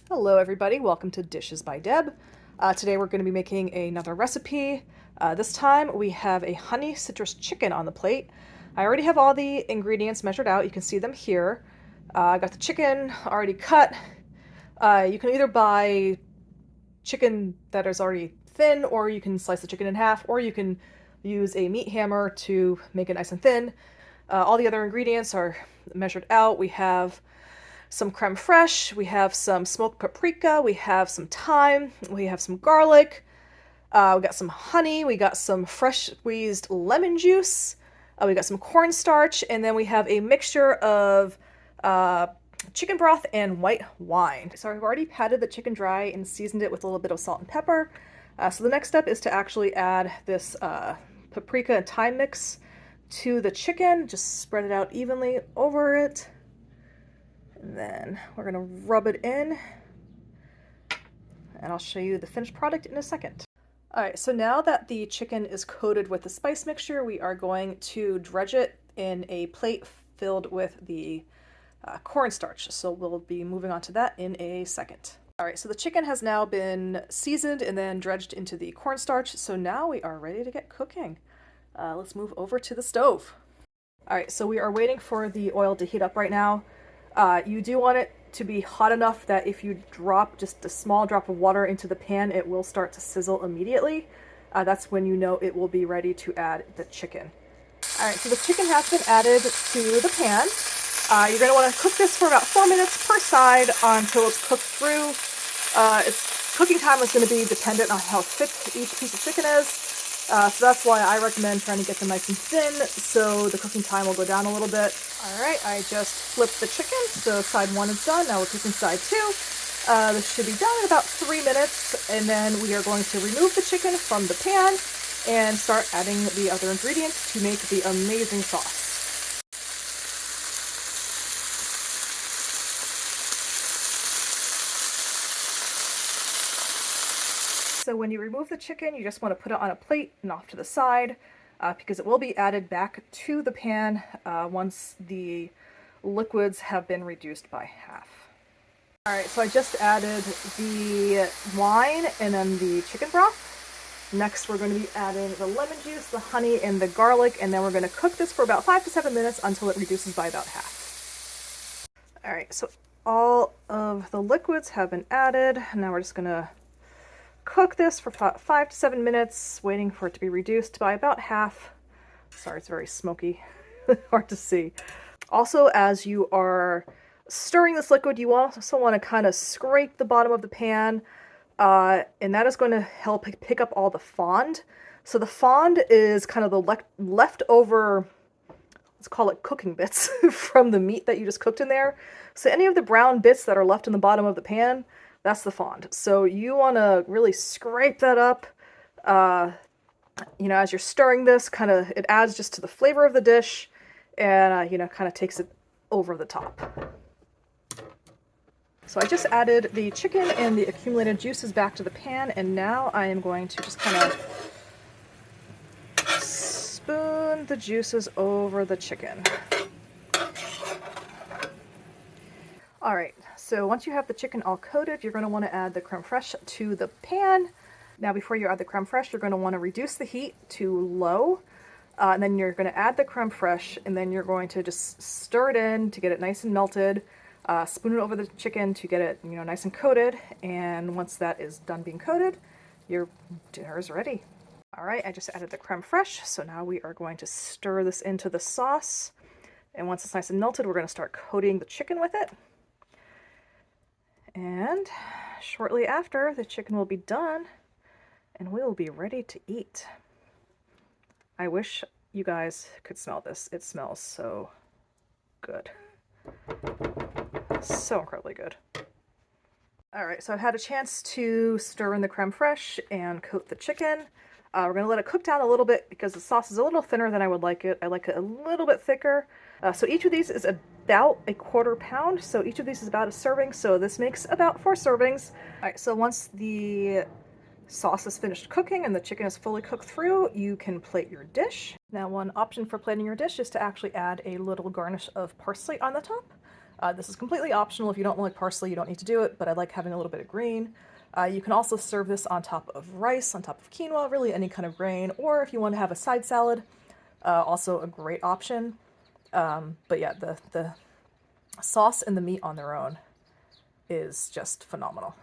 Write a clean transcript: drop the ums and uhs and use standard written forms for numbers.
Hello everybody, welcome to Dishes by Deb. Today we're going to be making another recipe. This time we have a honey citrus chicken on the plate. I already have all the ingredients measured out, you can see them here. I got the chicken already cut. You can either buy chicken that is already thin, or you can slice the chicken in half, or you can use a meat hammer to make it nice and thin. All the other ingredients are measured out. We have some creme fraiche, we have some smoked paprika, we have some thyme, we have some garlic, we got some honey, we got some fresh squeezed lemon juice, we got some cornstarch, and then we have a mixture of chicken broth and white wine. So I've already patted the chicken dry and seasoned it with a little bit of salt and pepper. So the next step is to actually add this paprika and thyme mix to the chicken. Just spread it out evenly over it. And then we're gonna rub it in, and I'll show you the finished product in a second. All right, so now that the chicken is coated with the spice mixture, we are going to dredge it in a plate filled with the cornstarch. So we'll be moving on to that in a second. All right, so the chicken has now been seasoned and then dredged into the cornstarch. So now we are ready to get cooking. Let's move over to the stove. All right, so we are waiting for the oil to heat up right now. You do want it to be hot enough that if you drop just a small drop of water into the pan, it will start to sizzle immediately. That's when you know it will be ready to add the chicken. All right, so the chicken has been added to the pan. You're going to want to cook this for about 4 minutes per side until it's cooked through. Its cooking time is going to be dependent on how thick each piece of chicken is. So that's why I recommend trying to get them nice and thin, so the cooking time will go down a little bit. Alright, I just flipped the chicken, so side 1 is done. Now we're cooking side 2. This should be done in about 3 minutes, and then we are going to remove the chicken from the pan and start adding the other ingredients to make the amazing sauce. So when you remove the chicken, you just want to put it on a plate and off to the side, because it will be added back to the pan once the liquids have been reduced by half. Alright, so I just added the wine and then the chicken broth. Next we're going to be adding the lemon juice, the honey, and the garlic, and then we're going to cook this for about 5 to 7 minutes until it reduces by about half. Alright, so all of the liquids have been added. Now we're just going to cook this for 5 to 7 minutes, waiting for it to be reduced by about half. Sorry, it's very smoky, hard to see. Also, as you are stirring this liquid, you also want to kind of scrape the bottom of the pan, and that is going to help pick up all the fond. So the fond is kind of the leftover, let's call it cooking bits, from the meat that you just cooked in there. So any of the brown bits that are left in the bottom of the pan, that's the fond. So you want to really scrape that up, as you're stirring this, it adds just to the flavor of the dish, and, kind of takes it over the top. So I just added the chicken and the accumulated juices back to the pan, and now I am going to just kind of spoon the juices over the chicken. Alright, so once you have the chicken all coated, you're going to want to add the creme fraiche to the pan. Now before you add the creme fraiche, you're going to want to reduce the heat to low, and then you're going to add the creme fraiche, and then you're going to just stir it in to get it nice and melted, spoon it over the chicken to get it nice and coated, and once that is done being coated, your dinner is ready. Alright, I just added the creme fraiche, so now we are going to stir this into the sauce, and once it's nice and melted, we're going to start coating the chicken with it. And shortly after, the chicken will be done and we will be ready to eat. I wish you guys could smell this. It smells so good. So incredibly good. Alright, so I've had a chance to stir in the creme fraiche and coat the chicken. We're going to let it cook down a little bit because the sauce is a little thinner than I would like it. I like it a little bit thicker. So each of these is about a quarter pound, so each of these is about a serving, so this makes about 4 servings. Alright, so once the sauce is finished cooking and the chicken is fully cooked through, you can plate your dish. Now one option for plating your dish is to actually add a little garnish of parsley on the top. This is completely optional. If you don't like parsley, you don't need to do it, but I like having a little bit of green. You can also serve this on top of rice, on top of quinoa, really any kind of grain, or if you want to have a side salad, also a great option. But yeah, the sauce and the meat on their own is just phenomenal.